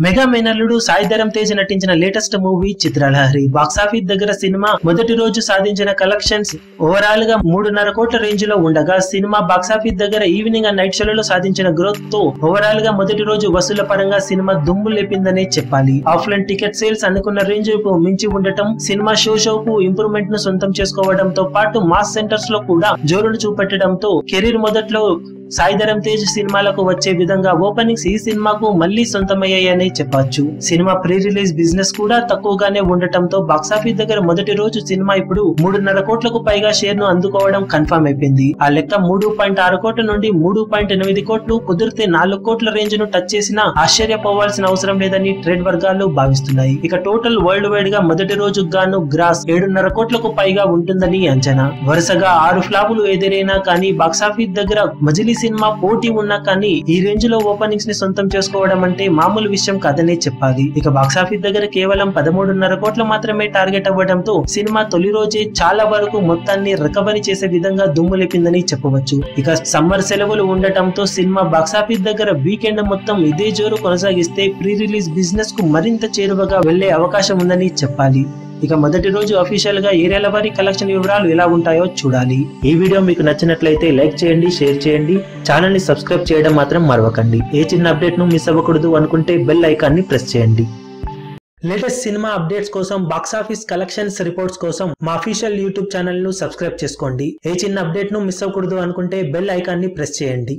Mega మేనల్లుడు సాయి ధరమ్ తేజ్ నటించిన latest movie Chitralahari box office దగ్గర సినిమా మొదటి రోజు సాధించిన కలెక్షన్స్ ఓవరాల్ గా 3.5 కోట్ల రేంజ్ లో ఉండగా సినిమా బాక్సాఫీస్ దగ్గర ఈవినింగ్ అండ్ నైట్ షోలలో సాధించిన గ్రోత్ తో ఓవరాల్ గా మొదటి రోజు వసూల పరంగా సినిమా దుమ్ము లేపిందనే చెప్పాలి. ఆఫ్లైన్ టికెట్ సేల్స్ అనుకున్న రేంజ్ కు మించి ఉండటం, సినిమా షోకు ఇంప్రూవ్మెంట్ ను సొంతం చేసుకోవడంతో పాటు మాస్ సెంటర్స్ లో కూడా జోరును చూపెట్టడంతో కెరీర్ మొదట్లో సాయి ధరమ్ తేజ్ సినిమాలకు వచ్చే విధంగా ఓపెనింగ్స్ ఈ సినిమాకు మళ్లీ సొంతమయ్యాయని చెప్పొచ్చు. సినిమా ప్రీ రిలీజ్ బిజినెస్ కూడా తక్కువగానే ఉండటంతో బాక్సాఫీస్ దగ్గర మొదటి రోజు సినిమా ఇప్పుడు 3.5 కోట్లకు పైగా షేర్ ను అందుకోవడం కన్ఫర్మ్ అయిపోయింది. ఆ లెక్క 3.6 కోట్ల నుండి 3.8 కోట్లు కుదిరితే 4 కోట్ల రేంజ్ ను టచ్ చేసినా ఆశ్చర్యపోవాల్సిన అవసరం లేదని ట్రేడ్ వర్గాలు భావిస్తున్నాయి. ఇక టోటల్ వరల్డ్ వైడ్ గా మొదటి రోజు గాను గ్రాస్ 7.5 కోట్లకు పైగా ఉంటుందని అంచనా. వరుసగా 6 ఫ్లాపులు ఎదురైనా కానీ బాక్సాఫీస్ దగ్గర మజిలీ సినిమా పోటీ ఉన్నా కానీ ఈ రేంజ్ లో ఓపెనింగ్స్ ని సొంతం చేసుకోవడం అంటే మామూలు విషయం కాదనే చెప్పాలి. ఇక బాక్సాఫీస్ దగ్గర కేవలం 13.5 కోట్ల మాత్రమే టార్గెట్ అవ్వడంతో సినిమా తొలి రోజే చాలా వరకు మొత్తాన్ని రికవరీ చేసే విధంగా దుమ్ము లేపిందని చెప్పవచ్చు. ఇక సమ్మర్ సెలవులు ఉండటంతో సినిమా బాక్సాఫీస్ దగ్గర వీకెండ్ మొత్తం ఇదే జోరు కొనసాగిస్తే ప్రీ రిలీజ్ బిజినెస్ కు మరింత చేరువగా వెళ్లే అవకాశం ఉందని చెప్పాలి. ఇక మొదటి రోజు అఫీషియల్ గా ఏరియాల వారి కలెక్షన్ వివరాలు ఎలా ఉంటాయో చూడాలి. ఈ వీడియో మీకు నచ్చినట్లయితే లైక్ చేయండి, షేర్ చేయండి, ఛానల్ ని సబ్స్క్రైబ్ చేయడం మాత్రం మరవకండి. ఏ చిన్న అప్డేట్ ను మిస్ అవ్వకూడదు అనుకుంటే బెల్ ఐకాన్ ని ప్రెస్ చేయండి. లేటెస్ట్ సినిమా అప్డేట్స్ కోసం, బాక్సాఫీస్ కలెక్షన్స్ రిపోర్ట్స్ కోసం మా అఫీషియల్ యూట్యూబ్ ఛానల్ ను సబ్స్క్రైబ్ చేసుకోండి. ఏ చిన్న అప్డేట్ ను మిస్ అవ్వకూడదు అనుకుంటే బెల్ ఐకాన్ ని ప్రెస్ చేయండి.